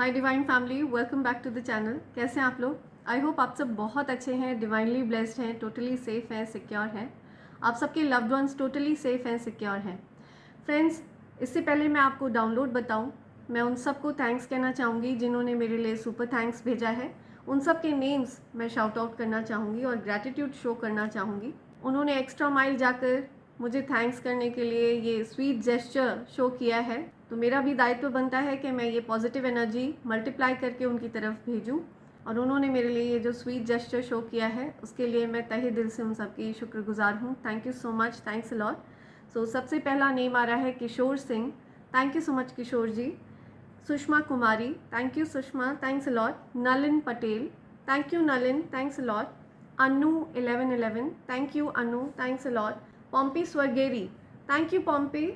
Hi divine family, welcome back to the channel. कैसे हैं आप लोग? आई होप आप सब बहुत अच्छे हैं, डिवाइनली ब्लेस्ड हैं, टोटली सेफ हैं, सिक्योर हैं। आप सबके लव्ड वंस टोटली सेफ हैं, सिक्योर हैं। फ्रेंड्स, इससे पहले मैं आपको डाउनलोड बताऊं, मैं उन सबको थैंक्स कहना चाहूँगी जिन्होंने मेरे लिए सुपर थैंक्स भेजा है। उन सब के नेम्स मैं शाउट आउट करना चाहूँगी और ग्रैटिट्यूड शो करना चाहूँगी। उन्होंने एक्स्ट्रा माइल जाकर मुझे थैंक्स करने के लिए ये स्वीट जेस्चर शो किया है, तो मेरा भी दायित्व बनता है कि मैं ये पॉजिटिव एनर्जी मल्टीप्लाई करके उनकी तरफ भेजूं। और उन्होंने मेरे लिए ये जो स्वीट जेस्चर शो किया है उसके लिए मैं तहे दिल से उन सबकी शुक्रगुजार हूँ। Thank you so much, thanks a lot. So सबसे पहला नेम आ रहा है Kishore Singh. Thank you so much Kishore ji. Sushma Kumari, thank you Sushma, thanks a lot. Nalin Patel, thank you Nalin, thanks a lot. Anu 1111, thank you Anu, thanks a lot. Pompi Swargiary, thank you Pompi.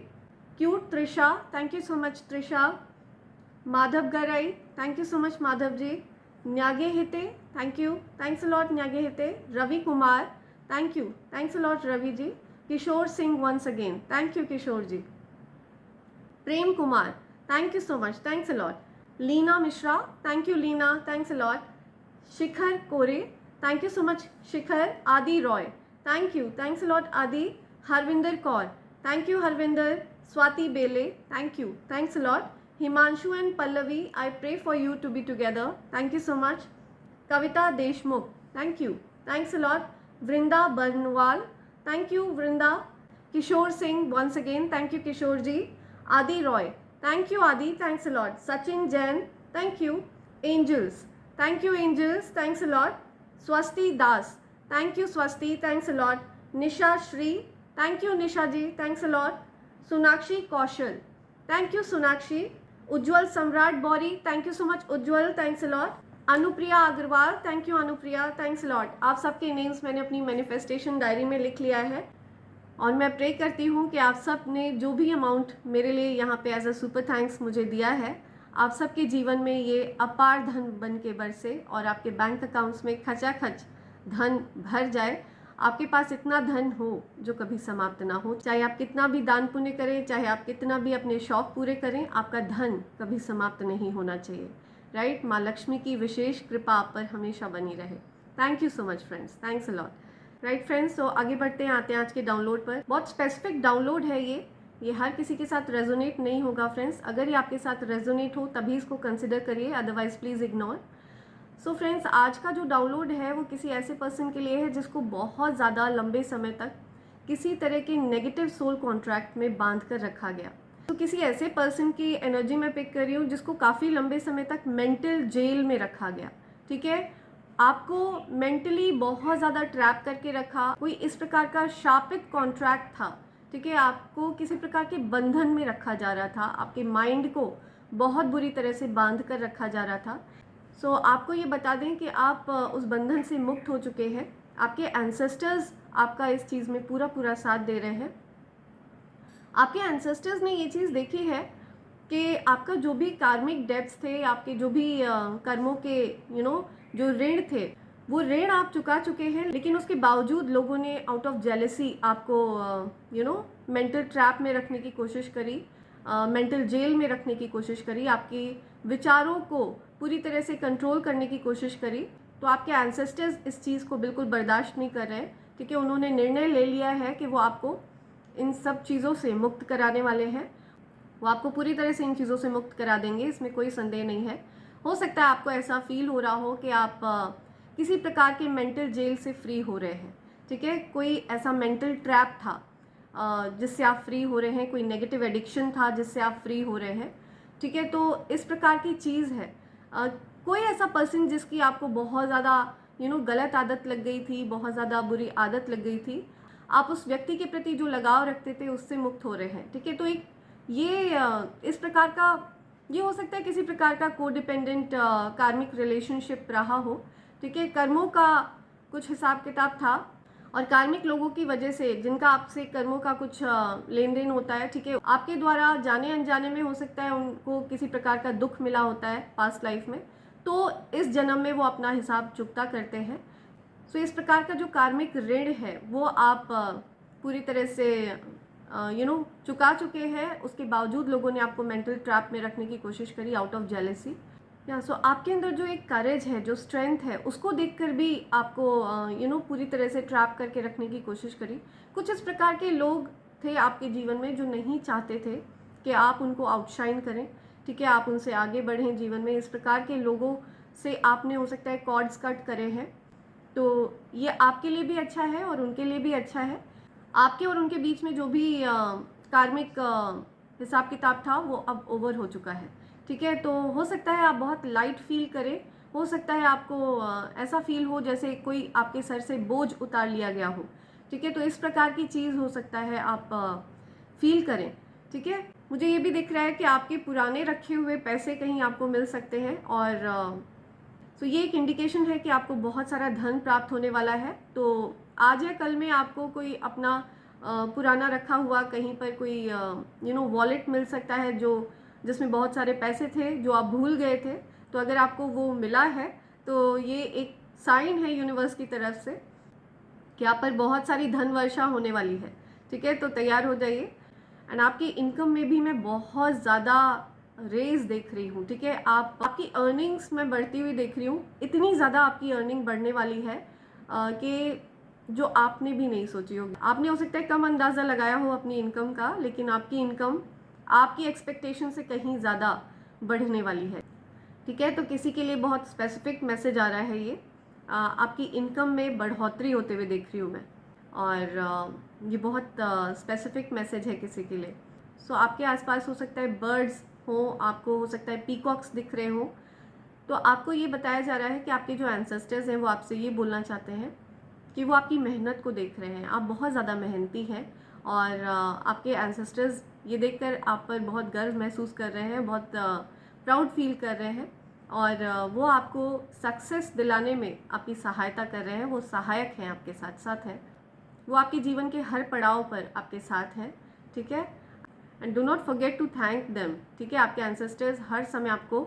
Cute Trisha, thank you so much Trisha. Madhav Garai, thank you so much Madhav जी। न्यागे हिते, thank you, thanks a lot न्यागे हिते। Ravi Kumar, thank you, thanks a lot Ravi ji. Kishore Singh once again, thank you Kishore ji. Prem Kumar, thank you so much, thanks a lot. Leena Mishra, thank you Leena, thanks a lot. Shikhar Kore, thank you so much Shikhar. Adi Roy, thank you, thanks a lot Adi. Harvinder Kaur, thank you Harvinder. Swati Bele, thank you, thanks a lot. Himanshu and Pallavi, I pray for you to be together, thank you so much. Kavita Deshmukh, thank you, thanks a lot. Vrinda Barnwal, thank you Vrinda. Kishore Singh once again, thank you Kishore ji. Adi Roy, thank you Adi, thanks a lot. Sachin Jain, thank you. Angels, thank you angels, thanks a lot. Swasti Das, thank you Swasti, thanks a lot. Nisha Shri, thank you Nisha ji, thanks a lot. Sonakshi Kaushal, thank you Sonakshi. Ujjwal Samrat Bauri, thank you so much Ujjwal, thanks a lot. Anupriya Agarwal, thank you Anupriya, thanks a lot. आप सबके names मैंने अपनी manifestation diary में लिख लिया है और मैं प्रे करती हूँ कि आप सब ने जो भी अमाउंट मेरे लिए यहाँ पे एज अ सुपर थैंक्स मुझे दिया है, आप सबके जीवन में ये अपार धन बन के बरसे और आपके बैंक अकाउंट्स में खचाखच धन भर जाए। आपके पास इतना धन हो जो कभी समाप्त ना हो। चाहे आप कितना भी दान पुण्य करें, चाहे आप कितना भी अपने शौक पूरे करें, आपका धन कभी समाप्त नहीं होना चाहिए। राइट? माँ लक्ष्मी की विशेष कृपा आप पर हमेशा बनी रहे। Thank you so much friends, thanks a lot. Right friends, तो आगे बढ़ते हैं, आते हैं आज के डाउनलोड पर। बहुत स्पेसिफिक डाउनलोड है ये हर किसी के साथ रेजोनेट नहीं होगा फ्रेंड्स। अगर ये आपके साथ रेजोनेट हो तभी इसको कंसिडर करिए, otherwise please ignore. So friends, आज का जो डाउनलोड है वो किसी ऐसे पर्सन के लिए है जिसको बहुत ज़्यादा लंबे समय तक किसी तरह के नेगेटिव सोल कॉन्ट्रैक्ट में बांध कर रखा गया। तो किसी ऐसे पर्सन की एनर्जी में पिक कर रही हूँ जिसको काफ़ी लंबे समय तक मेंटल जेल में रखा गया। ठीक है, आपको मेंटली बहुत ज़्यादा ट्रैप करके रखा, कोई इस प्रकार का शापित कॉन्ट्रैक्ट था। ठीक है, आपको किसी प्रकार के बंधन में रखा जा रहा था, आपके माइंड को बहुत बुरी तरह से बांध कर रखा जा रहा था। सो आपको ये बता दें कि आप उस बंधन से मुक्त हो चुके हैं। आपके एंसेस्टर्स आपका इस चीज़ में पूरा पूरा साथ दे रहे हैं। आपके एंसेस्टर्स ने ये चीज़ देखी है कि आपका जो भी कार्मिक डेब्ट्स थे, आपके जो भी कर्मों के जो ऋण थे, वो ऋण आप चुका चुके हैं। लेकिन उसके बावजूद लोगों ने आउट ऑफ जेलसी आपको मेंटल ट्रैप में रखने की कोशिश करी, मेंटल जेल में रखने की कोशिश करी, आपके विचारों को पूरी तरह से कंट्रोल करने की कोशिश करी। तो आपके एंसेस्टर्स इस चीज़ को बिल्कुल बर्दाश्त नहीं कर रहे। ठीक है, उन्होंने निर्णय ले लिया है कि वो आपको इन सब चीज़ों से मुक्त कराने वाले हैं। वो आपको पूरी तरह से इन चीज़ों से मुक्त करा देंगे, इसमें कोई संदेह नहीं है। हो सकता है आपको ऐसा फील हो रहा हो कि आप किसी प्रकार के मेंटल जेल से फ्री हो रहे हैं। ठीक है, कोई ऐसा मेंटल ट्रैप था जिससे आप फ्री हो रहे हैं, कोई नेगेटिव एडिक्शन था जिससे आप फ्री हो रहे हैं। ठीक है, तो इस प्रकार की चीज़ है। कोई ऐसा पर्सन जिसकी आपको बहुत ज़्यादा गलत आदत लग गई थी, बहुत ज़्यादा बुरी आदत लग गई थी, आप उस व्यक्ति के प्रति जो लगाव रखते थे उससे मुक्त हो रहे हैं। ठीक है, तो एक इस प्रकार का ये हो सकता है किसी प्रकार का कोडिपेंडेंट कार्मिक रिलेशनशिप रहा हो। ठीक है, कर्मों का कुछ हिसाब किताब था और कार्मिक लोगों की वजह से जिनका आपसे कर्मों का कुछ लेन देन होता है। ठीक है, आपके द्वारा जाने अनजाने में हो सकता है उनको किसी प्रकार का दुख मिला होता है पास्ट लाइफ में, तो इस जन्म में वो अपना हिसाब चुकता करते हैं। सो इस प्रकार का जो कार्मिक ऋण है वो आप पूरी तरह से चुका चुके हैं। उसके बावजूद लोगों ने आपको मेंटल ट्रैप में रखने की कोशिश करी आउट ऑफ जेलेसी। या सो आपके अंदर जो एक करेज है, जो स्ट्रेंथ है, उसको देखकर भी आपको पूरी तरह से ट्रैप करके रखने की कोशिश करी। कुछ इस प्रकार के लोग थे आपके जीवन में जो नहीं चाहते थे कि आप उनको आउटशाइन करें, ठीक है, आप उनसे आगे बढ़ें जीवन में। इस प्रकार के लोगों से आपने हो सकता है कॉर्ड्स कट करे हैं, तो ये आपके लिए भी अच्छा है और उनके लिए भी अच्छा है। आपके और उनके बीच में जो भी कार्मिक हिसाब किताब था वो अब ओवर हो चुका है, ठीक है। तो हो सकता है आप बहुत लाइट फील करें, हो सकता है आपको ऐसा फील हो जैसे कोई आपके सर से बोझ उतार लिया गया हो, ठीक है। तो इस प्रकार की चीज़ हो सकता है आप फील करें, ठीक है। मुझे ये भी दिख रहा है कि आपके पुराने रखे हुए पैसे कहीं आपको मिल सकते हैं, और तो ये एक इंडिकेशन है कि आपको बहुत सारा धन प्राप्त होने वाला है। तो आज या कल में आपको कोई अपना पुराना रखा हुआ कहीं पर कोई वॉलेट मिल सकता है जो जिसमें बहुत सारे पैसे थे जो आप भूल गए थे। तो अगर आपको वो मिला है तो ये एक साइन है यूनिवर्स की तरफ से कि आप पर बहुत सारी धन वर्षा होने वाली है, ठीक है। तो तैयार हो जाइए। एंड आपकी इनकम में भी मैं बहुत ज़्यादा रेज देख रही हूँ, ठीक है। आपकी अर्निंग्स मैं बढ़ती हुई देख रही हूँ। इतनी ज़्यादा आपकी अर्निंग बढ़ने वाली है कि जो आपने भी नहीं सोची होगी। आपने हो सकता है कम अंदाज़ा लगाया हो अपनी इनकम का, लेकिन आपकी इनकम आपकी एक्सपेक्टेशन से कहीं ज़्यादा बढ़ने वाली है, ठीक है। तो किसी के लिए बहुत स्पेसिफिक मैसेज आ रहा है ये। आपकी इनकम में बढ़ोतरी होते हुए देख रही हूँ मैं, और ये बहुत स्पेसिफिक मैसेज है किसी के लिए। सो आपके आसपास हो सकता है बर्ड्स हो, आपको हो सकता है पीकॉक्स दिख रहे हो। तो आपको ये बताया जा रहा है कि आपके जो एंसेस्टर्स हैं वो आपसे ये बोलना चाहते हैं कि वो आपकी मेहनत को देख रहे हैं। आप बहुत ज़्यादा मेहनती हैं, और आपके एंसेस्टर्स ये देखकर आप पर बहुत गर्व महसूस कर रहे हैं, बहुत प्राउड फील कर रहे हैं, और वो आपको सक्सेस दिलाने में आपकी सहायता कर रहे हैं। वो सहायक हैं, आपके साथ साथ हैं। वो आपके जीवन के हर पड़ाव पर आपके साथ हैं, ठीक है। And do not forget to thank them, ठीक है। आपके एंसेस्टर्स हर समय आपको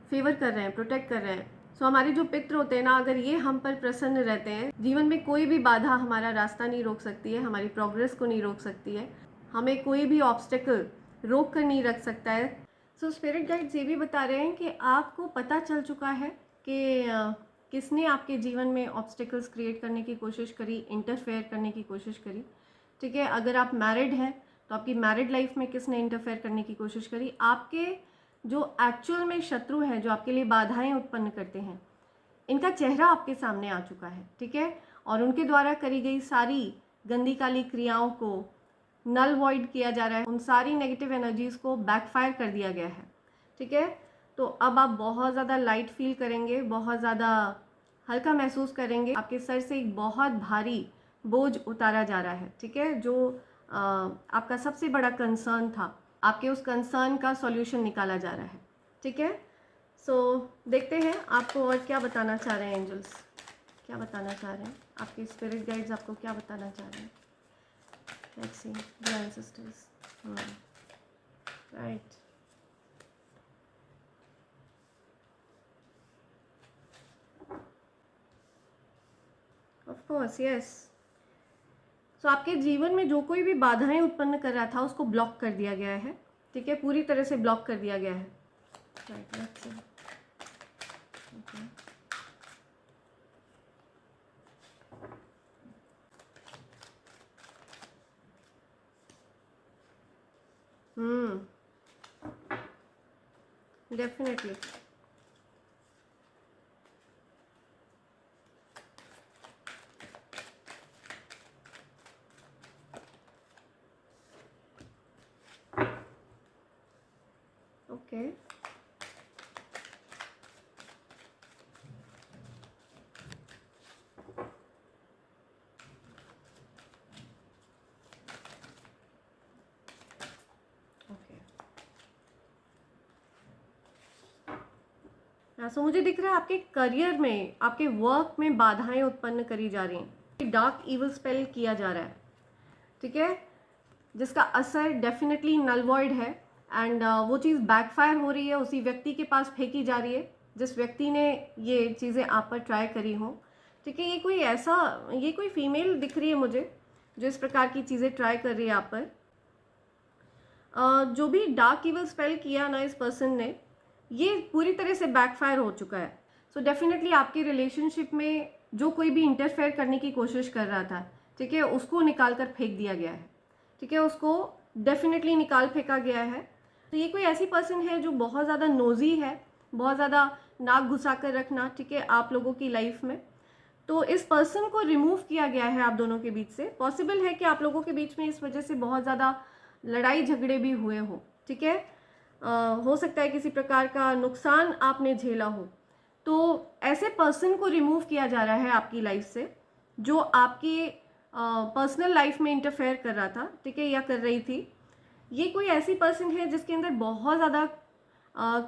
फेवर कर रहे हैं, प्रोटेक्ट कर रहे हैं। सो हमारे जो पितृ होते हैं ना, अगर ये हम पर प्रसन्न रहते हैं, जीवन में कोई भी बाधा हमारा रास्ता नहीं रोक सकती है, हमारी प्रोग्रेस को नहीं रोक सकती है, हमें कोई भी ऑब्स्टेकल रोक कर नहीं रख सकता है। सो स्पिरिट गाइड्स ये भी बता रहे हैं कि आपको पता चल चुका है कि किसने आपके जीवन में ऑब्स्टेकल्स क्रिएट करने की कोशिश करी, इंटरफेयर करने की कोशिश करी, ठीक है। अगर आप मैरिड हैं तो आपकी मैरिड लाइफ में किसने इंटरफेयर करने की कोशिश करी। आपके जो एक्चुअल में शत्रु हैं, जो आपके लिए बाधाएं उत्पन्न करते हैं, इनका चेहरा आपके सामने आ चुका है, ठीक है। और उनके द्वारा करी गई सारी गंदी काली क्रियाओं को नल वॉइड किया जा रहा है, उन सारी नेगेटिव एनर्जीज़ को बैकफायर कर दिया गया है, ठीक है। तो अब आप बहुत ज़्यादा लाइट फील करेंगे, बहुत ज़्यादा हल्का महसूस करेंगे। आपके सर से एक बहुत भारी बोझ उतारा जा रहा है, ठीक है। जो आपका सबसे बड़ा कंसर्न था, आपके उस कंसर्न का सॉल्यूशन निकाला जा रहा है, ठीक है। सो देखते हैं आपको और क्या बताना चाह रहे हैं एंजल्स, क्या बताना चाह रहे हैं आपके स्पिरिट गाइड्स, आपको क्या बताना चाह रहे हैं। Let's see the ancestors, right. Of course, yes. So आपके जीवन में जो कोई भी बाधाएं उत्पन्न कर रहा था उसको ब्लॉक कर दिया गया है, ठीक है, पूरी तरह से ब्लॉक कर दिया गया है, right. Let's see, okay. Definitely. Okay, okay. So मुझे दिख रहा है आपके करियर में, आपके वर्क में बाधाएं उत्पन्न करी जा रही हैं, डार्क इवल स्पेल किया जा रहा है, ठीक है, जिसका असर डेफिनेटली नल वॉइड है। एंड वो चीज़ बैकफायर हो रही है, उसी व्यक्ति के पास फेंकी जा रही है जिस व्यक्ति ने ये चीज़ें आप पर ट्राई करी हों, ठीक है। ये कोई फीमेल दिख रही है मुझे जो इस प्रकार की चीज़ें ट्राई कर रही है आप पर। जो भी डार्क इवल स्पेल किया ना इस पर्सन ने, ये पूरी तरह से बैकफायर हो चुका है। सो डेफिनेटली आपके रिलेशनशिप में जो कोई भी इंटरफेयर करने की कोशिश कर रहा था, ठीक है, उसको निकाल कर फेंक दिया गया है, ठीक है, उसको डेफिनेटली निकाल फेंका गया है। तो ये कोई ऐसी पर्सन है जो बहुत ज़्यादा नोजी है, बहुत ज़्यादा नाक घुसा कर रखना, ठीक है, आप लोगों की लाइफ में। तो इस पर्सन को रिमूव किया गया है आप दोनों के बीच से। पॉसिबल है कि आप लोगों के बीच में इस वजह से बहुत ज़्यादा लड़ाई झगड़े भी हुए हो, ठीक है। हो सकता है किसी प्रकार का नुकसान आपने झेला हो। तो ऐसे पर्सन को रिमूव किया जा रहा है आपकी लाइफ से जो आपकी पर्सनल लाइफ में इंटरफेयर कर रहा था, ठीक है, या कर रही थी। ये कोई ऐसी पर्सन है जिसके अंदर बहुत ज़्यादा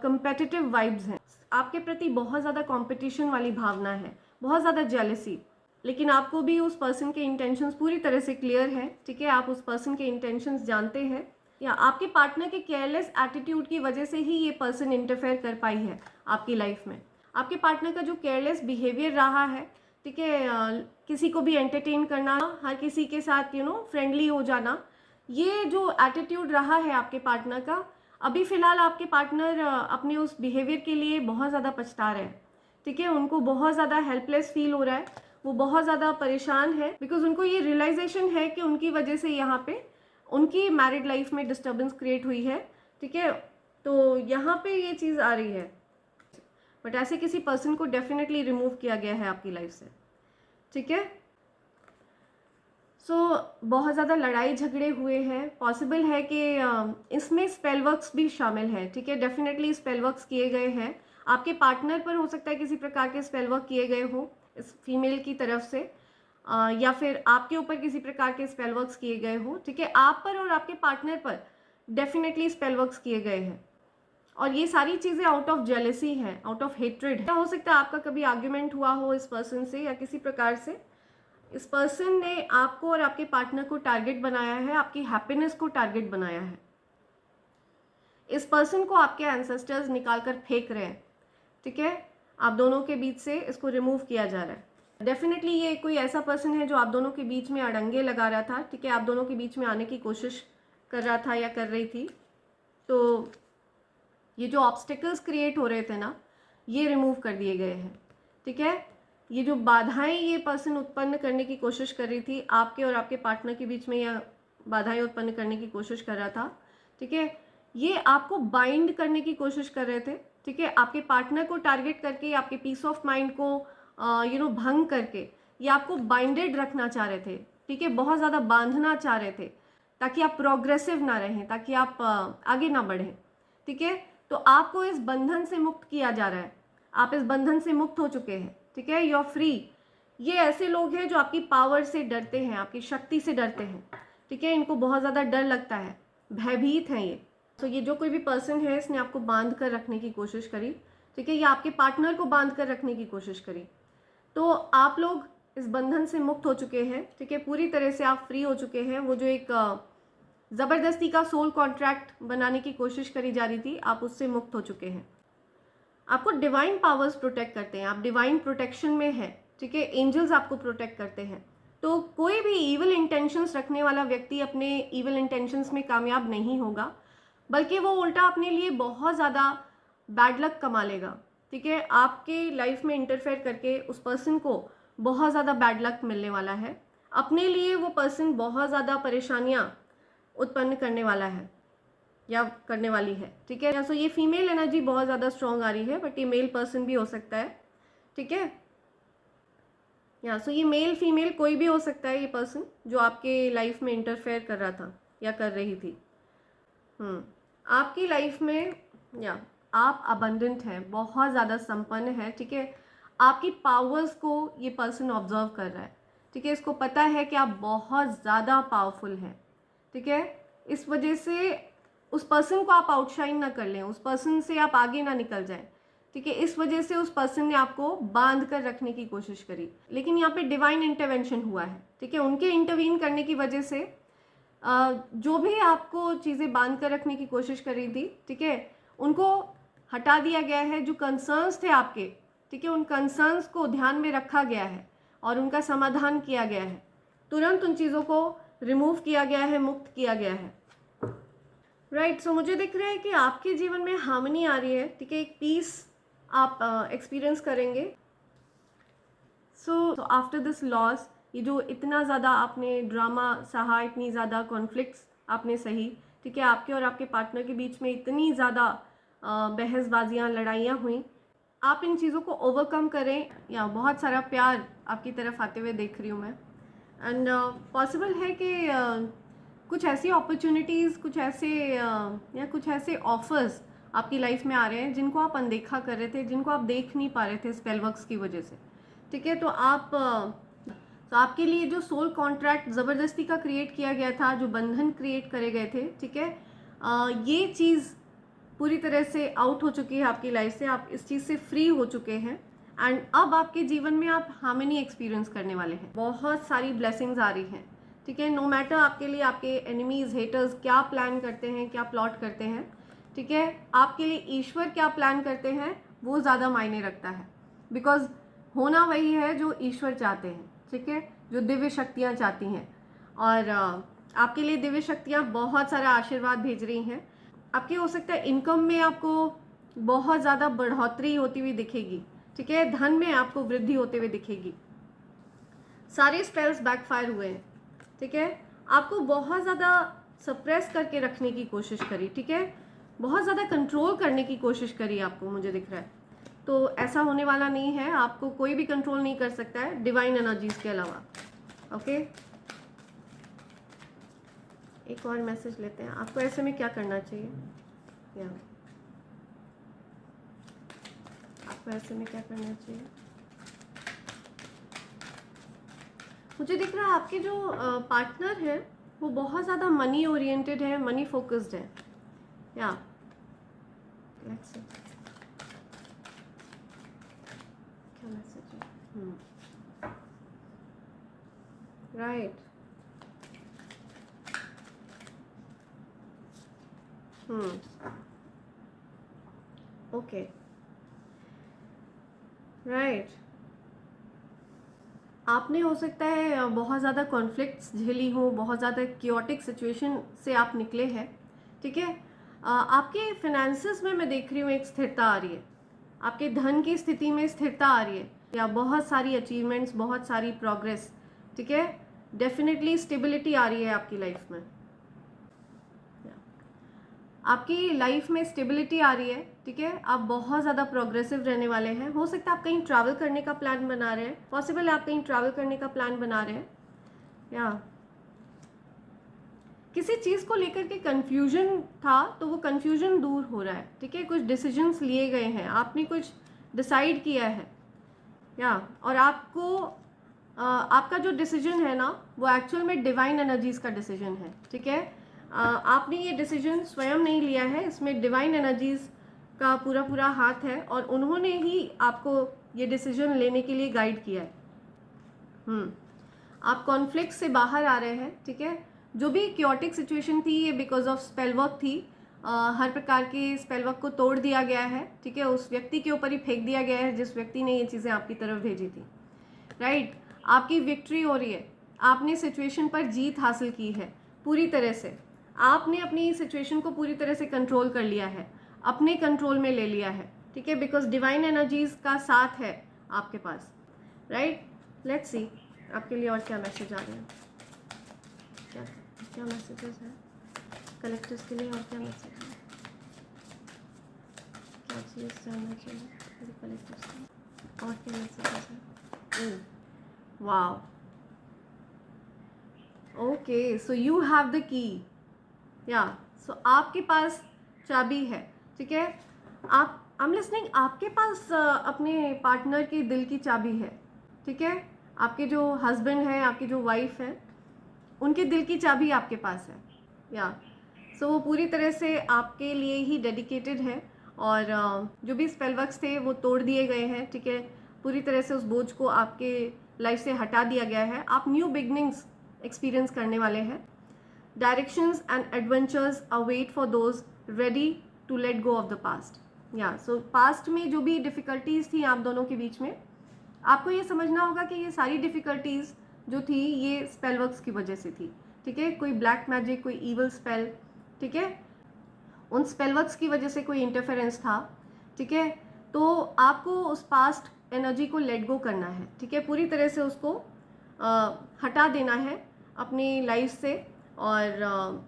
कंपेटिटिव वाइब्स हैं, आपके प्रति बहुत ज़्यादा कंपटीशन वाली भावना है, बहुत ज़्यादा जेलसी। लेकिन आपको भी उस पर्सन के इंटेंशंस पूरी तरह से क्लियर है, ठीक है, आप उस पर्सन के इंटेंशंस जानते हैं, या आपके पार्टनर के केयरलेस एटीट्यूड की वजह से ही ये पर्सन इंटरफेयर कर पाई है आपकी लाइफ में। आपके पार्टनर का जो केयरलेस बिहेवियर रहा है, ठीक है, किसी को भी एंटरटेन करना, हर किसी के साथ फ्रेंडली हो जाना, ये जो एटीट्यूड रहा है आपके पार्टनर का, अभी फ़िलहाल आपके पार्टनर अपने उस बिहेवियर के लिए बहुत ज़्यादा पछता रहे हैं, ठीक है, उनको बहुत ज़्यादा हेल्पलेस फील हो रहा है, वो बहुत ज़्यादा परेशान है, बिकॉज उनको ये रियलाइजेशन है कि उनकी वजह से यहाँ पे उनकी मैरिड लाइफ में डिस्टर्बेंस क्रिएट हुई है, ठीक है। तो यहाँ पे ये चीज़ आ रही है, बट ऐसे किसी पर्सन को डेफिनेटली रिमूव किया गया है आपकी लाइफ से, ठीक है। सो बहुत ज़्यादा लड़ाई झगड़े हुए हैं। पॉसिबल है कि इसमें स्पेल वर्क्स भी शामिल है, ठीक है, डेफिनेटली स्पेल वर्क्स किए गए हैं। आपके पार्टनर पर हो सकता है किसी प्रकार के स्पेल वर्क किए गए हो इस फीमेल की तरफ से, या फिर आपके ऊपर किसी प्रकार के स्पेल वर्क्स किए गए हो, ठीक है। आप पर और आपके पार्टनर पर डेफिनेटली स्पेल वर्क्स किए गए हैं, और ये सारी चीज़ें आउट ऑफ जेलसी हैं, आउट ऑफ हेट्रेड है। हो सकता है आपका कभी आर्ग्यूमेंट हुआ हो इस पर्सन से, या किसी प्रकार से इस पर्सन ने आपको और आपके पार्टनर को टारगेट बनाया है, आपकी हैप्पीनेस को टारगेट बनाया है। इस पर्सन को आपके एंसेस्टर्स निकाल कर फेंक रहे हैं, ठीक है, आप दोनों के बीच से इसको रिमूव किया जा रहा है। डेफिनेटली ये कोई ऐसा पर्सन है जो आप दोनों के बीच में अड़ंगे लगा रहा था, ठीक है, आप दोनों के बीच में आने की कोशिश कर रहा था या कर रही थी। तो ये जो ऑब्स्टिकल्स क्रिएट हो रहे थे ना, ये रिमूव कर दिए गए हैं, ठीक है। ये जो बाधाएं ये पर्सन उत्पन्न करने की कोशिश कर रही थी आपके और आपके पार्टनर के बीच में, या बाधाएं उत्पन्न करने की कोशिश कर रहा था, ठीक है, ये आपको बाइंड करने की कोशिश कर रहे थे, ठीक है, आपके पार्टनर को टारगेट करके, आपके पीस ऑफ माइंड को भंग करके ये आपको बाइंडेड रखना चाह रहे थे, ठीक है, बहुत ज़्यादा बांधना चाह रहे थे ताकि आप प्रोग्रेसिव ना रहें, ताकि आप आगे ना बढ़ें, ठीक है। तो आपको इस बंधन से मुक्त किया जा रहा है, आप इस बंधन से मुक्त हो चुके हैं, ठीक है, यू आर फ्री। ये ऐसे लोग हैं जो आपकी पावर से डरते हैं, आपकी शक्ति से डरते हैं, ठीक है, इनको बहुत ज़्यादा डर लगता है, भयभीत हैं ये। तो ये जो कोई भी पर्सन है इसने आपको बांध कर रखने की कोशिश करी, ठीक है, या आपके पार्टनर को बांध कर रखने की कोशिश करी। तो आप लोग इस बंधन से मुक्त हो चुके हैं, ठीक है, पूरी तरह से आप फ्री हो चुके हैं। वो जो एक ज़बरदस्ती का सोल कॉन्ट्रैक्ट बनाने की कोशिश करी जा रही थी, आप उससे मुक्त हो चुके हैं। आपको डिवाइन पावर्स प्रोटेक्ट करते हैं, आप डिवाइन प्रोटेक्शन में हैं, ठीक है, एंजल्स आपको प्रोटेक्ट करते हैं। तो कोई भी इविल इंटेंशंस रखने वाला व्यक्ति अपने इविल इंटेंशंस में कामयाब नहीं होगा, बल्कि वो उल्टा अपने लिए बहुत ज़्यादा बैड लक कमा लेगा, ठीक है। आपके लाइफ में इंटरफेयर करके उस पर्सन को बहुत ज़्यादा बैड लक मिलने वाला है, अपने लिए वो पर्सन बहुत ज़्यादा परेशानियाँ उत्पन्न करने वाला है या करने वाली है, ठीक है। सो ये फीमेल एनर्जी बहुत ज़्यादा स्ट्रॉन्ग आ रही है, बट ये मेल पर्सन भी हो सकता है, ठीक है। या सो ये मेल फीमेल कोई भी हो सकता है, ये पर्सन जो आपके लाइफ में इंटरफेयर कर रहा था या कर रही थी। आपकी लाइफ में या आप अबंडेंट हैं, बहुत ज़्यादा संपन्न है, ठीक है। आपकी पावर्स को ये पर्सन ऑब्जर्व कर रहा है, ठीक है, इसको पता है कि आप बहुत ज़्यादा पावरफुल हैं, ठीक है। इस वजह से उस पर्सन को आप आउटशाइन ना कर लें, उस पर्सन से आप आगे ना निकल जाएं, ठीक है। इस वजह से उस पर्सन ने आपको बांध कर रखने की कोशिश करी, लेकिन यहाँ पे डिवाइन इंटरवेंशन हुआ है, ठीक है। उनके इंटरवीन करने की वजह से जो भी आपको चीज़ें बांध कर रखने की कोशिश कर रही थी, ठीक है, उनको हटा दिया गया है। जो कंसर्न्स थे आपके, ठीक है, उन कंसर्न्स को ध्यान में रखा गया है और उनका समाधान किया गया है, तुरंत उन चीज़ों को रिमूव किया गया है, मुक्त किया गया है। राइट। सो मुझे दिख रहा है कि आपके जीवन में हार्मनी आ रही है, ठीक है, एक पीस आप एक्सपीरियंस करेंगे। सो आफ्टर दिस लॉस, ये जो इतना ज़्यादा आपने ड्रामा सहा, इतनी ज़्यादा कॉन्फ्लिक्ट्स आपने सही, ठीक है, आपके और आपके पार्टनर के बीच में इतनी ज़्यादा बहसबाजियाँ, लड़ाइयाँ हुई, आप इन चीज़ों को ओवरकम करें। या बहुत सारा प्यार आपकी तरफ आते हुए देख रही हूँ मैं। एंड पॉसिबल है कि कुछ ऐसी अपॉर्चुनिटीज़, कुछ ऐसे या कुछ ऐसे ऑफर्स आपकी लाइफ में आ रहे हैं जिनको आप अनदेखा कर रहे थे, जिनको आप देख नहीं पा रहे थे स्पेल वर्क्स की वजह से, ठीक है। तो आपके लिए जो सोल कॉन्ट्रैक्ट ज़बरदस्ती का क्रिएट किया गया था, जो बंधन क्रिएट करे गए थे, ठीक है, ये चीज़ पूरी तरह से आउट हो चुकी है आपकी लाइफ से। आप इस चीज़ से फ्री हो चुके हैं एंड अब आपके जीवन में आप हार्मनी एक्सपीरियंस करने वाले हैं। बहुत सारी ब्लेसिंग्स आ रही हैं, ठीक है। नो मैटर आपके लिए आपके एनिमीज़, हेटर्स क्या प्लान करते हैं, क्या प्लॉट करते हैं, ठीक है, आपके लिए ईश्वर क्या प्लान करते हैं वो ज़्यादा मायने रखता है। बिकॉज होना वही है जो ईश्वर चाहते हैं, ठीक है, जो दिव्य शक्तियाँ चाहती हैं। और आपके लिए दिव्य शक्तियाँ बहुत सारा आशीर्वाद भेज रही हैं। आपकी हो सकता है इनकम में आपको बहुत ज़्यादा बढ़ोतरी होती हुई दिखेगी, ठीक है, धन में आपको वृद्धि होते हुए दिखेगी। सारे स्पेल्स बैकफायर हुए हैं, ठीक है। आपको बहुत ज़्यादा सप्रेस करके रखने की कोशिश करी, ठीक है, बहुत ज़्यादा कंट्रोल करने की कोशिश करी आपको, मुझे दिख रहा है। तो ऐसा होने वाला नहीं है, आपको कोई भी कंट्रोल नहीं कर सकता है डिवाइन एनर्जीज के अलावा। ओके, एक और मैसेज लेते हैं। आपको ऐसे में क्या करना चाहिए, या आपको ऐसे में क्या करना चाहिए? मुझे दिख रहा है आपके जो पार्टनर है वो बहुत ज़्यादा मनी ओरिएंटेड है, मनी फोकस्ड है। या लेट्स सी क्या मैसेज है। राइट। Okay, right. आपने हो सकता है बहुत ज़्यादा कॉन्फ्लिक्ट्स झेली हो, बहुत ज़्यादा क्योटिक सिचुएशन से आप निकले हैं, ठीक है। आपके फिनेंसेस में मैं देख रही हूँ एक स्थिरता आ रही है, आपके धन की स्थिति में स्थिरता आ रही है, या बहुत सारी अचीवमेंट्स, बहुत सारी प्रोग्रेस, ठीक है, डेफिनेटली स्टेबिलिटी आ रही है आपकी लाइफ में। आपकी लाइफ में स्टेबिलिटी आ रही है, ठीक है, आप बहुत ज़्यादा प्रोग्रेसिव रहने वाले हैं। हो सकता है आप कहीं ट्रैवल करने का प्लान बना रहे हैं, पॉसिबल है आप कहीं ट्रैवल करने का प्लान बना रहे हैं, या किसी चीज़ को लेकर के कंफ्यूजन था तो वो कंफ्यूजन दूर हो रहा है, ठीक है, कुछ डिसीजंस लिए गए हैं, आपने कुछ डिसाइड किया है, या और आपको आपका जो डिसीजन है ना वो एक्चुअल में डिवाइन एनर्जीज का डिसीजन है, ठीक है। आपने ये डिसीजन स्वयं नहीं लिया है, इसमें डिवाइन एनर्जीज का पूरा पूरा हाथ है और उन्होंने ही आपको ये डिसीजन लेने के लिए गाइड किया है। आप कॉन्फ्लिक्ट से बाहर आ रहे हैं, ठीक है। जो भी क्योटिक सिचुएशन थी ये बिकॉज ऑफ स्पेल वर्क थी। हर प्रकार के स्पेल वर्क को तोड़ दिया गया है, ठीक है, उस व्यक्ति के ऊपर ही फेंक दिया गया है जिस व्यक्ति ने ये चीज़ें आपकी तरफ भेजी थी, राइट। आपकी विक्ट्री हो रही है, आपने सिचुएशन पर जीत हासिल की है पूरी तरह से, आपने अपनी सिचुएशन को पूरी तरह से कंट्रोल कर लिया है, अपने कंट्रोल में ले लिया है, ठीक है, बिकॉज डिवाइन एनर्जीज का साथ है आपके पास, राइट। लेट्स सी आपके लिए और क्या मैसेज आ रहे हैं, क्या क्या मैसेजेस हैं कलेक्टर्स के लिए, और क्या मैसेज है, क्या चीज़ जानना चाहिए कलेक्टर्स के, और क्या मैसेजेस हैं। Wow, okay, so you have the key, या सो आपके पास चाबी है, ठीक है। आप आई एम लिसनिंग, आपके पास अपने पार्टनर के दिल की चाबी है, ठीक है। आपके जो हस्बैंड हैं, आपकी जो वाइफ है, उनके दिल की चाबी आपके पास है, या सो वो पूरी तरह से आपके लिए ही डेडिकेटेड है और जो भी स्पेल वर्क्स थे वो तोड़ दिए गए हैं, ठीक है, पूरी तरह से उस बोझ को आपके लाइफ से हटा दिया गया है। आप न्यू बिगनिंग्स एक्सपीरियंस करने वाले हैं। Directions and adventures await for those ready to let go of the past. Yeah, so past में जो भी डिफ़िकल्टीज़ थी आप दोनों के बीच में, आपको ये समझना होगा कि ये सारी डिफ़िकल्टीज़ जो थी ये स्पेल वर्क्स की वजह से थी, ठीक है। कोई ब्लैक मैजिक, कोई ईवल स्पेल, ठीक है, उन स्पेल वर्क्स की वजह से कोई इंटरफेरेंस था, ठीक है, तो आपको उस पास्ट एनर्जी को लेट गो करना है, ठीक है, पूरी तरह से उसको हटा देना है अपनी लाइफ से, और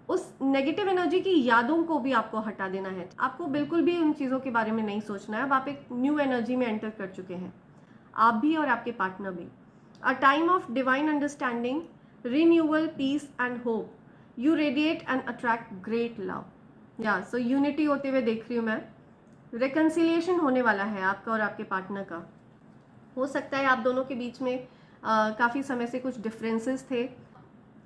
उस नेगेटिव एनर्जी की यादों को भी आपको हटा देना है। आपको बिल्कुल भी उन चीज़ों के बारे में नहीं सोचना है। अब आप एक न्यू एनर्जी में एंटर कर चुके हैं, आप भी और आपके पार्टनर भी। A time of divine understanding, renewal, peace and hope, you radiate and attract great love. Yeah so unity होते हुए देख रही हूँ मैं। रिकन्सिलिएशन होने वाला है आपका और आपके पार्टनर का। हो सकता है आप दोनों के बीच में काफ़ी समय से कुछ डिफरेंसेस थे,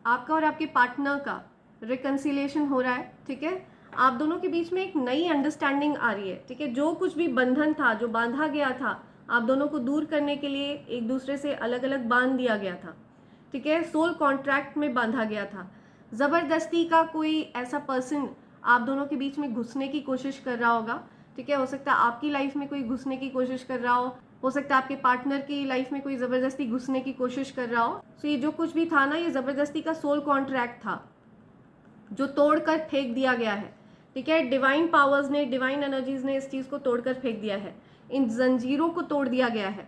आपका और आपके पार्टनर का रिकन्सिलिएशन हो रहा है, ठीक है। आप दोनों के बीच में एक नई अंडरस्टैंडिंग आ रही है, ठीक है। जो कुछ भी बंधन था, जो बांधा गया था, आप दोनों को दूर करने के लिए एक दूसरे से अलग अलग बांध दिया गया था, ठीक है। सोल कॉन्ट्रैक्ट में बांधा गया था। ज़बरदस्ती का कोई ऐसा पर्सन आप दोनों के बीच में घुसने की कोशिश कर रहा होगा, ठीक है। हो सकता है आपकी लाइफ में कोई घुसने की कोशिश कर रहा हो सकता है आपके पार्टनर की लाइफ में कोई ज़बरदस्ती घुसने की कोशिश कर रहा हो। तो ये जो कुछ भी था ना, ये ज़बरदस्ती का सोल कॉन्ट्रैक्ट था जो तोड़कर फेंक दिया गया है, ठीक है। डिवाइन पावर्स ने, डिवाइन एनर्जीज ने इस चीज़ को तोड़कर फेंक दिया है, इन जंजीरों को तोड़ दिया गया है।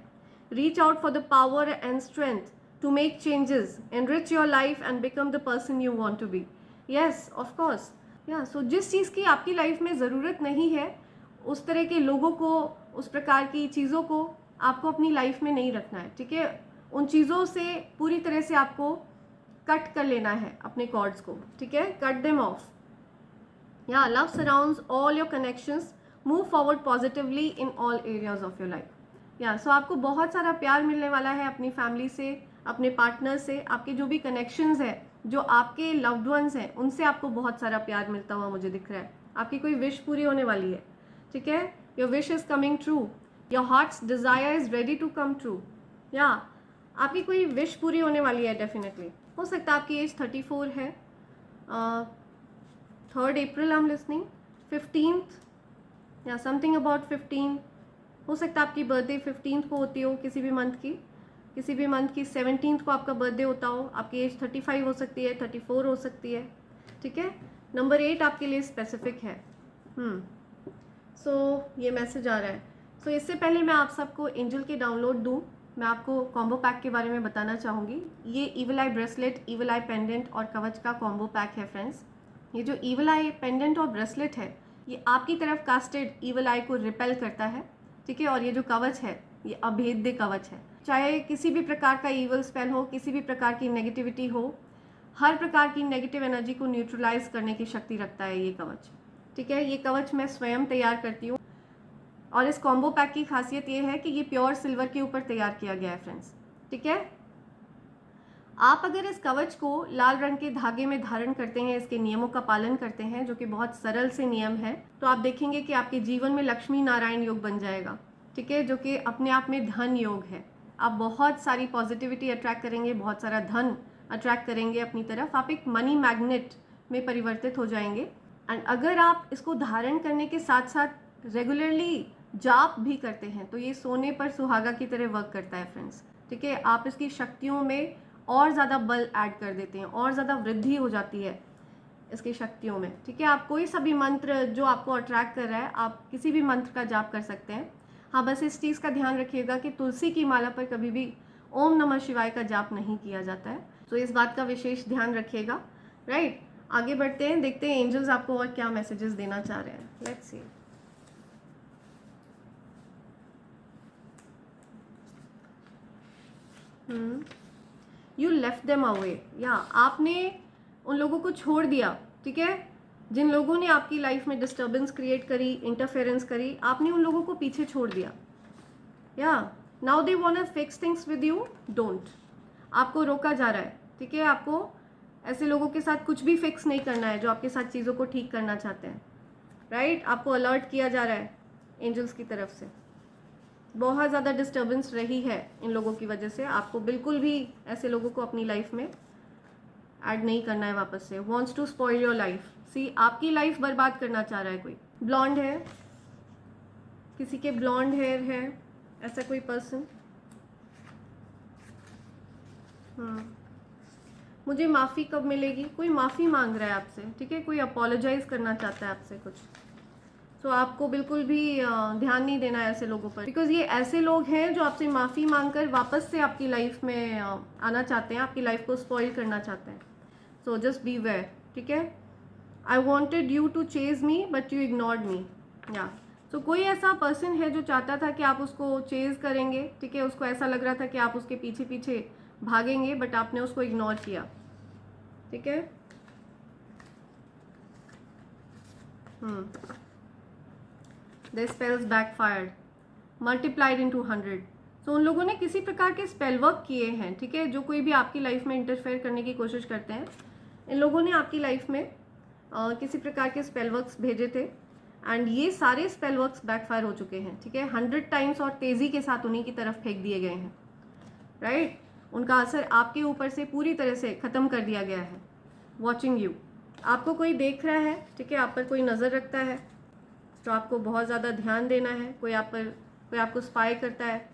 Reach out for the power and strength to make changes, enrich your life and become the person you want to be. Yes, of course. Yeah so जिस चीज़ की आपकी लाइफ में ज़रूरत नहीं है, उस तरह के लोगों को, उस प्रकार की चीज़ों को आपको अपनी लाइफ में नहीं रखना है, ठीक है। उन चीज़ों से पूरी तरह से आपको कट कर लेना है अपने कॉर्ड्स को, ठीक है। Cut them off. या love surrounds all your connections, move forward positively in all areas of your life. या सो आपको बहुत सारा प्यार मिलने वाला है अपनी फैमिली से, अपने पार्टनर से, आपके जो भी कनेक्शंस है, जो आपके लव्ड वंस हैं, उनसे आपको बहुत सारा प्यार मिलता हुआ मुझे दिख रहा है। आपकी कोई विश पूरी होने वाली है, ठीक है। Your wish is coming true, your heart's desire is ready to come true. या आपकी कोई विश पूरी होने वाली है डेफिनेटली। हो सकता है आपकी एज 34 है, 3rd April I am listening, 15th या समथिंग अबाउट 15। हो सकता है आपकी बर्थडे 15th को होती हो, किसी भी मंथ की 17th को आपका बर्थडे होता हो। आपकी एज 35 हो सकती है, 34 हो सकती है, ठीक है। नंबर 8 आपके लिए स्पेसिफिक है। सो ये मैसेज आ रहा है। सो इससे पहले मैं आप सबको एंजल के डाउनलोड दूँ, मैं आपको कॉम्बो पैक के बारे में बताना चाहूँगी। ये ईविल आई ब्रेसलेट, ईविल आई पेंडेंट और कवच का कॉम्बो पैक है फ्रेंड्स। ये जो ईविल आई पेंडेंट और ब्रेसलेट है, ये आपकी तरफ कास्टेड ईविल आई को रिपेल करता है, ठीक है। और ये जो कवच है, ये अभेद्य कवच है। चाहे किसी भी प्रकार का ईविल स्पेल हो, किसी भी प्रकार की नेगेटिविटी हो, हर प्रकार की नेगेटिव एनर्जी को न्यूट्रलाइज करने की शक्ति रखता है ये कवच, ठीक है। ये कवच मैं स्वयं तैयार करती हूँ, और इस कॉम्बो पैक की खासियत ये है कि ये प्योर सिल्वर के ऊपर तैयार किया गया है फ्रेंड्स, ठीक है। आप अगर इस कवच को लाल रंग के धागे में धारण करते हैं, इसके नियमों का पालन करते हैं, जो कि बहुत सरल से नियम है, तो आप देखेंगे कि आपके जीवन में लक्ष्मी नारायण योग बन जाएगा, ठीक है, जो कि अपने आप में धन योग है। आप बहुत सारी पॉजिटिविटी अट्रैक्ट करेंगे, बहुत सारा धन अट्रैक्ट करेंगे अपनी तरफ। आप एक मनी मैग्नेट में परिवर्तित हो जाएंगे। एंड अगर आप इसको धारण करने के साथ साथ रेगुलरली जाप भी करते हैं, तो ये सोने पर सुहागा की तरह वर्क करता है फ्रेंड्स, ठीक है। आप इसकी शक्तियों में और ज़्यादा बल ऐड कर देते हैं, और ज़्यादा वृद्धि हो जाती है इसकी शक्तियों में, ठीक है। आप कोई सा भी मंत्र जो आपको अट्रैक्ट कर रहा है, आप किसी भी मंत्र का जाप कर सकते हैं। हाँ, बस इस चीज़ का ध्यान रखिएगा कि तुलसी की माला पर कभी भी ओम नमः शिवाय का जाप नहीं किया जाता है, तो इस बात का विशेष ध्यान रखिएगा, राइट। आगे बढ़ते हैं, देखते हैं एंजल्स आपको और क्या मैसेजेस देना चाह रहे हैं। Let's C. You left them away. या आपने उन लोगों को छोड़ दिया, ठीक है, जिन लोगों ने आपकी लाइफ में डिस्टर्बेंस क्रिएट करी, इंटरफेरेंस करी, आपने उन लोगों को पीछे छोड़ दिया। या now they want to fix things with you, don't. आपको रोका जा रहा है, ठीक है। आपको ऐसे लोगों के साथ कुछ भी फिक्स नहीं करना है जो आपके साथ चीज़ों को ठीक करना चाहते हैं, राइट। आपको अलर्ट किया जा रहा है एंजल्स की तरफ से। बहुत ज़्यादा डिस्टर्बेंस रही है इन लोगों की वजह से। आपको बिल्कुल भी ऐसे लोगों को अपनी लाइफ में ऐड नहीं करना है वापस से। Wants to spoil your life. See, आपकी लाइफ बर्बाद करना चाह रहा है कोई। ब्लॉन्ड है, किसी के ब्लॉन्ड हेयर है, ऐसा कोई पर्सन। मुझे माफ़ी कब मिलेगी, कोई माफ़ी मांग रहा है आपसे, ठीक है, कोई अपोलोजाइज़ करना चाहता है आपसे कुछ। तो आपको बिल्कुल भी ध्यान नहीं देना है ऐसे लोगों पर, बिकॉज ये ऐसे लोग हैं जो आपसे माफ़ी मांगकर वापस से आपकी लाइफ में आना चाहते हैं, आपकी लाइफ को स्पॉइल करना चाहते हैं। सो जस्ट बी वेयर, ठीक है। I wanted you to chase me but you ignored me, या सो कोई ऐसा पर्सन है जो चाहता था कि आप उसको चेज करेंगे, ठीक है, उसको ऐसा लग रहा था कि आप उसके पीछे पीछे भागेंगे, बट आपने उसको इग्नोर किया, ठीक है। The spells backfired multiplied into 100। सो उन लोगों ने किसी प्रकार के स्पेल वर्क किए हैं, ठीक है। जो कोई भी आपकी लाइफ में इंटरफेयर करने की कोशिश करते हैं, इन लोगों ने आपकी लाइफ में किसी प्रकार के स्पेल वर्क्स भेजे थे, एंड ये सारे स्पेल वर्क्स बैकफायर हो चुके हैं, ठीक है। 100 टाइम्स और तेज़ी के साथ उन्हीं की तरफ फेंक दिए गए हैं, राइट। उनका असर आपके ऊपर से पूरी तरह से ख़त्म कर दिया गया है। वॉचिंग यू, आपको कोई देख रहा है, ठीक है, आप पर कोई नज़र रखता है, तो आपको बहुत ज़्यादा ध्यान देना है। कोई आपको स्पाई करता है।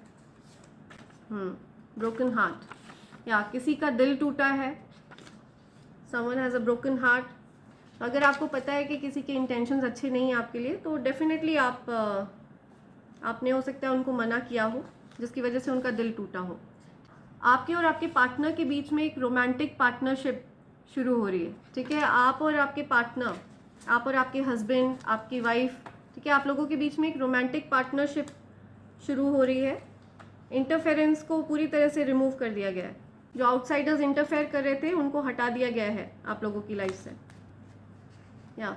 ब्रोकन हार्ट, या किसी का दिल टूटा है, someone has a broken heart. अगर आपको पता है कि किसी के इंटेंशंस अच्छे नहीं हैं आपके लिए, तो डेफिनेटली आपने हो सकता है उनको मना किया हो, जिसकी वजह से उनका दिल टूटा हो। आपके और आपके पार्टनर के बीच में एक रोमांटिक पार्टनरशिप शुरू हो रही है, ठीक है। आप और आपके पार्टनर, आप और आपके हस्बैंड, आपकी वाइफ, ठीक है, आप लोगों के बीच में एक रोमांटिक पार्टनरशिप शुरू हो रही है। इंटरफेरेंस को पूरी तरह से रिमूव कर दिया गया है। जो आउटसाइडर्स इंटरफेयर कर रहे थे, उनको हटा दिया गया है आप लोगों की लाइफ से, या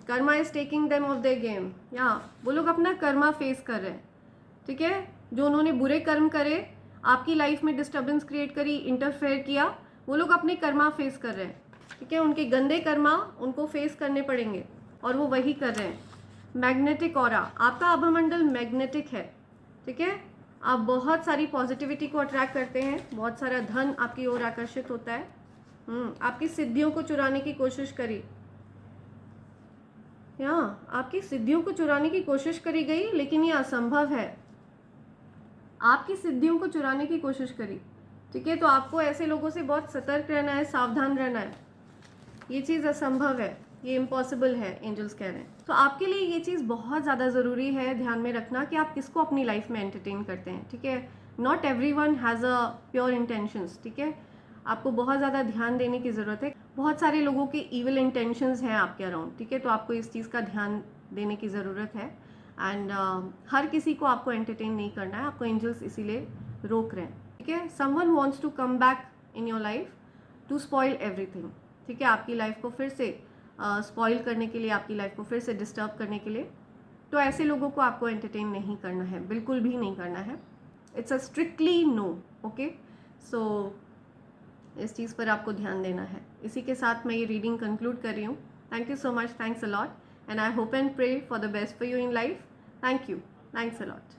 Karma is taking them of their game, या वो लोग अपना कर्मा फेस कर रहे हैं, ठीक है। जो उन्होंने बुरे कर्म करे, आपकी लाइफ में डिस्टर्बेंस क्रिएट करी, इंटरफेयर किया, वो लोग अपने कर्मा फेस कर रहे हैं, ठीक है। उनके गंदे कर्मा उनको फेस करने पड़ेंगे, और वो वही कर रहे हैं। मैग्नेटिक ऑरा, आपका आभामंडल मैग्नेटिक है, ठीक है। आप बहुत सारी पॉजिटिविटी को अट्रैक्ट करते हैं, बहुत सारा धन आपकी ओर आकर्षित होता है। आपकी सिद्धियों को चुराने की कोशिश करी, आपकी सिद्धियों को चुराने की कोशिश करी गई, लेकिन ये असंभव है। आपकी सिद्धियों को चुराने की कोशिश करी, ठीक है। तो आपको ऐसे लोगों से बहुत सतर्क रहना है, सावधान रहना है। ये चीज़ असंभव है, ये इम्पॉसिबल है, एंजल्स कह रहे हैं। तो आपके लिए ये चीज़ बहुत ज़्यादा ज़रूरी है ध्यान में रखना कि आप किसको अपनी लाइफ में एंटरटेन करते हैं, ठीक है। Not everyone has a pure intentions, ठीक है। आपको बहुत ज़्यादा ध्यान देने की ज़रूरत है। बहुत सारे लोगों के ईविल इंटेंशंस हैं आपके अराउंड, ठीक है। तो आपको इस चीज़ का ध्यान देने की ज़रूरत है, एंड हर किसी को आपको एंटरटेन नहीं करना है, आपको एंजल्स इसीलिए रोक रहे हैं, ठीक है। Someone wants to come back in your life to spoil everything, ठीक है। आपकी लाइफ को फिर से स्पॉइल करने के लिए, आपकी लाइफ को फिर से डिस्टर्ब करने के लिए। तो ऐसे लोगों को आपको एंटरटेन नहीं करना है, बिल्कुल भी नहीं करना है। It's a strictly no, okay. So इस चीज़ पर आपको ध्यान देना है। इसी के साथ मैं ये रीडिंग कंक्लूड कर रही हूँ। Thank you so much, thanks a lot, and I hope and pray for the best for you in life. Thank you, thanks a lot.